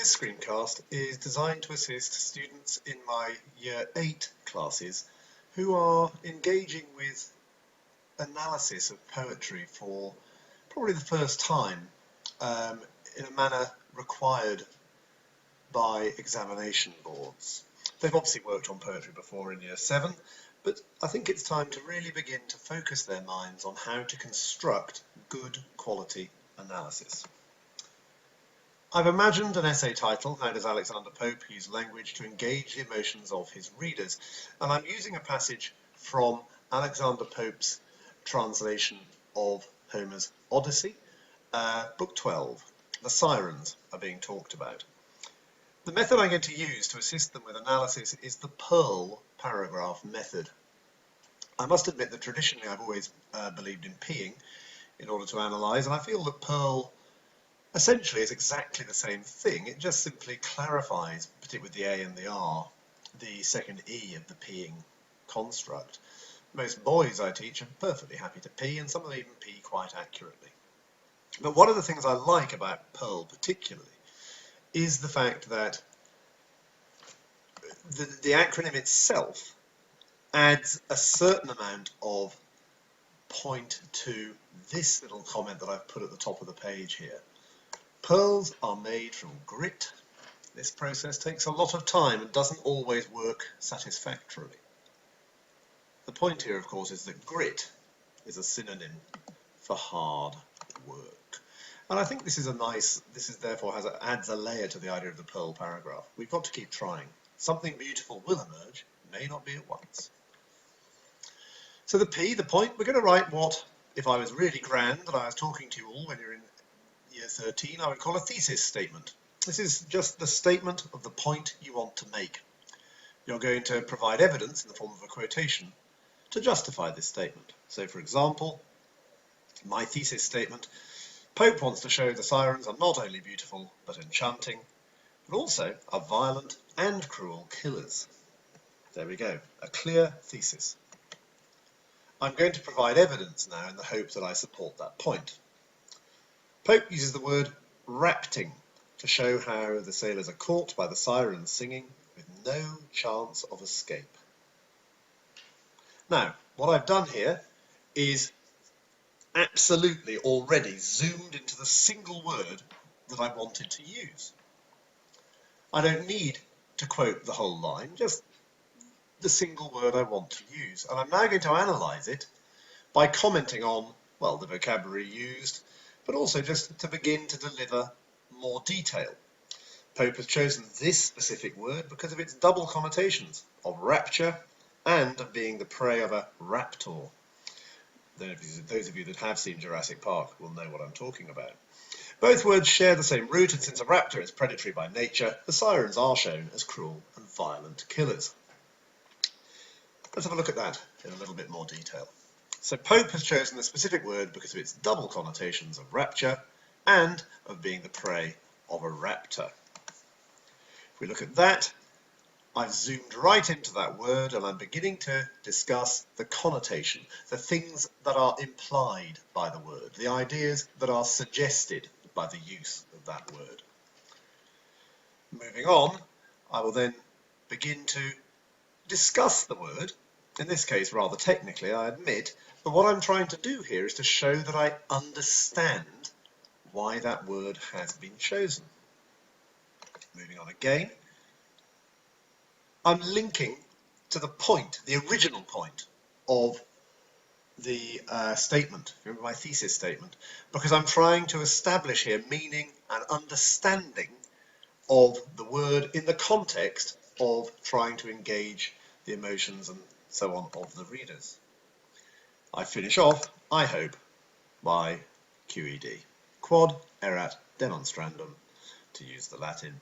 This screencast is designed to assist students in my Year 8 classes who are engaging with analysis of poetry for probably the first time in a manner required by examination boards. They've obviously worked on poetry before in Year 7, but I think it's time to really begin to focus their minds on how to construct good quality analysis. I've imagined an essay title, How Does Alexander Pope Use Language to Engage the Emotions of His Readers? And I'm using a passage from Alexander Pope's translation of Homer's Odyssey, Book 12. The sirens are being talked about. The method I'm going to use to assist them with analysis is the Pearl paragraph method. I must admit that traditionally I've always believed in P'ing in order to analyse, and I feel that Pearl essentially is exactly the same thing. It just simply clarifies, particularly with the A and the R, the second E of the P'ing construct. Most boys I teach are perfectly happy to P, and some of them even P quite accurately. But one of the things I like about Pearl particularly is the fact that the acronym itself adds a certain amount of point to this little comment that I've put at the top of the page here. Pearls are made from grit. This process takes a lot of time and doesn't always work satisfactorily. The point here, of course, is that grit is a synonym for hard work. And I think this is therefore adds a layer to the idea of the Pearl paragraph. We've got to keep trying. Something beautiful will emerge, may not be at once. So the P, the point, we're going to write what, if I was really grand and I was talking to you all when you're in Year 13, I would call a thesis statement. This is just the statement of the point you want to make. You're going to provide evidence in the form of a quotation to justify this statement. So, for example, my thesis statement, Pope wants to show the sirens are not only beautiful but enchanting, but also are violent and cruel killers. There we go, a clear thesis. I'm going to provide evidence now in the hope that I support that point. Pope uses the word rapting to show how the sailors are caught by the sirens singing with no chance of escape. Now, what I've done here is absolutely already zoomed into the single word that I wanted to use. I don't need to quote the whole line, just the single word I want to use. And I'm now going to analyse it by commenting on, well, the vocabulary used, but also just to begin to deliver more detail. Pope has chosen this specific word because of its double connotations of rapture and of being the prey of a raptor. Those of you that have seen Jurassic Park will know what I'm talking about. Both words share the same root, and since a raptor is predatory by nature, the sirens are shown as cruel and violent killers. Let's have a look at that in a little bit more detail. So Pope has chosen the specific word because of its double connotations of rapture and of being the prey of a raptor. If we look at that, I've zoomed right into that word and I'm beginning to discuss the connotation, the things that are implied by the word, the ideas that are suggested by the use of that word. Moving on, I will then begin to discuss the word, in this case rather technically, I admit, but what I'm trying to do here is to show that I understand why that word has been chosen. Moving on again, I'm linking to the point, the original point of the statement, remember my thesis statement, because I'm trying to establish here meaning and understanding of the word in the context of trying to engage the emotions and so on of the readers. I finish off, I hope, by QED, quod erat demonstrandum, to use the Latin.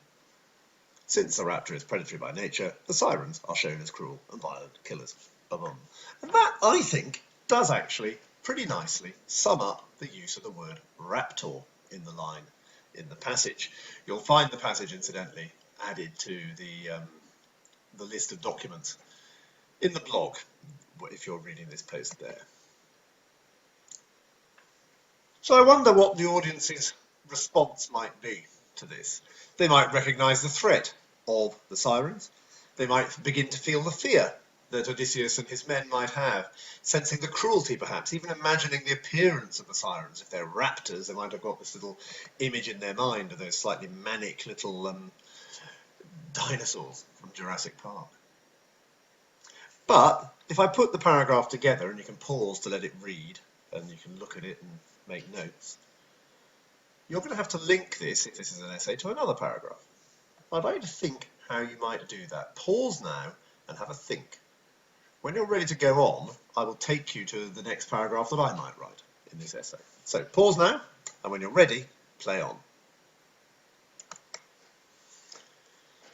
Since the raptor is predatory by nature, the sirens are shown as cruel and violent killers. And that, I think, does actually pretty nicely sum up the use of the word raptor in the line in the passage. You'll find the passage, incidentally, added to the list of documents in the blog, if you're reading this post there. So I wonder what the audience's response might be to this. They might recognise the threat of the sirens. They might begin to feel the fear that Odysseus and his men might have, sensing the cruelty perhaps, even imagining the appearance of the sirens. If they're raptors, they might have got this little image in their mind of those slightly manic little dinosaurs from Jurassic Park. But if I put the paragraph together, and you can pause to let it read, and you can look at it and make notes, you're going to have to link this, if this is an essay, to another paragraph. I'd like you to think how you might do that. Pause now and have a think. When you're ready to go on, I will take you to the next paragraph that I might write in this essay. So pause now, and when you're ready, play on.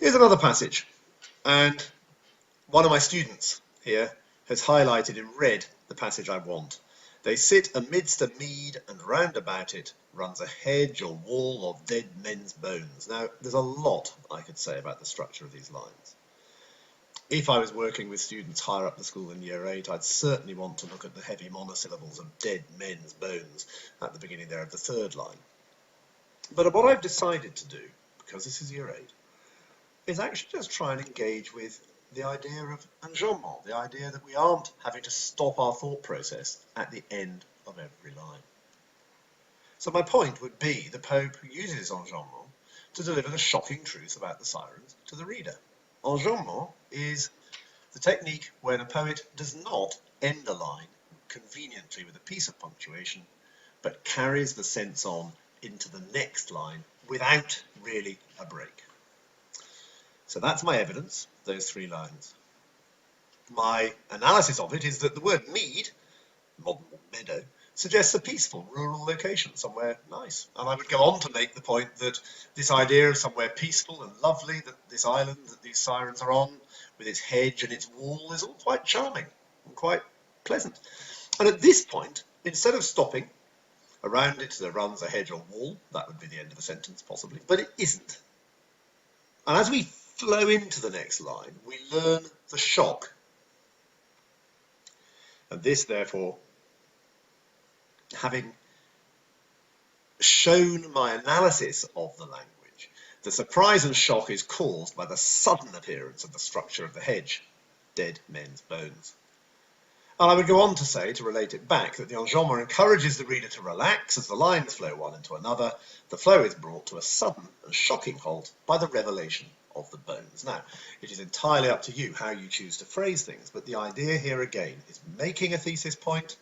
Here's another passage, and one of my students here has highlighted in red the passage I want. They sit amidst a mead, and round about it runs a hedge or wall of dead men's bones. Now, there's a lot I could say about the structure of these lines. If I was working with students higher up the school in Year 8, I'd certainly want to look at the heavy monosyllables of dead men's bones at the beginning there of the third line. But what I've decided to do, because this is Year 8, is actually just try and engage with the idea of enjambment, the idea that we aren't having to stop our thought process at the end of every line. So my point would be the poet uses enjambment to deliver the shocking truth about the sirens to the reader. Enjambment is the technique when a poet does not end a line conveniently with a piece of punctuation, but carries the sense on into the next line without really a break. So that's my evidence, those 3 lines. My analysis of it is that the word mead, modern meadow, suggests a peaceful rural location, somewhere nice. And I would go on to make the point that this idea of somewhere peaceful and lovely, that this island that these sirens are on, with its hedge and its wall, is all quite charming and quite pleasant. And at this point, instead of stopping, around it there runs a hedge or wall. That would be the end of a sentence, possibly, but it isn't. And as we flow into the next line, we learn the shock. And this, therefore, having shown my analysis of the language, the surprise and shock is caused by the sudden appearance of the structure of the hedge, dead men's bones. And I would go on to say, to relate it back, that the enjambment encourages the reader to relax as the lines flow one into another. The flow is brought to a sudden and shocking halt by the revelation of the bones. Now, it is entirely up to you how you choose to phrase things, but the idea here again is making a thesis point,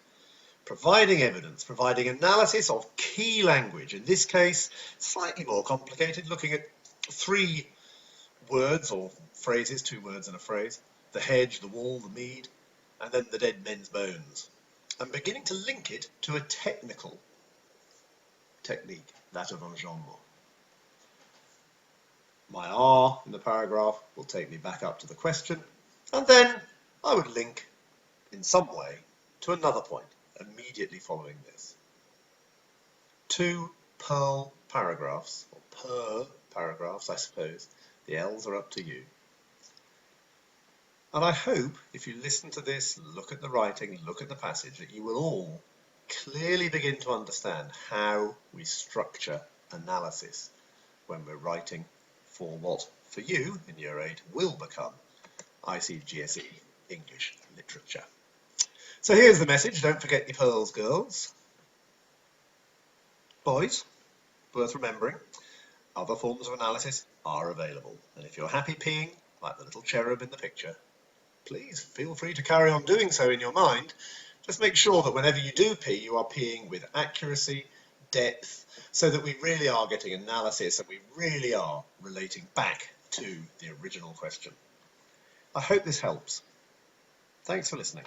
providing evidence, providing analysis of key language. In this case, slightly more complicated, looking at 3 words or phrases, 2 words and a phrase, the hedge, the wall, the mead, and then the dead men's bones, and beginning to link it to a technical technique, that of enjambment. My R in the paragraph will take me back up to the question, and then I would link in some way to another point immediately following this. 2 pearl paragraphs, or per paragraphs, I suppose. The L's are up to you. And I hope, if you listen to this, look at the writing, look at the passage, that you will all clearly begin to understand how we structure analysis when we're writing for what, for you, in Year 8, will become ICGSE English Literature. So here's the message. Don't forget your pearls, girls. Boys, worth remembering, other forms of analysis are available. And if you're happy peeing, like the little cherub in the picture, please feel free to carry on doing so in your mind. Just make sure that whenever you do pee, you are peeing with accuracy, depth, so that we really are getting analysis and we really are relating back to the original question. I hope this helps. Thanks for listening.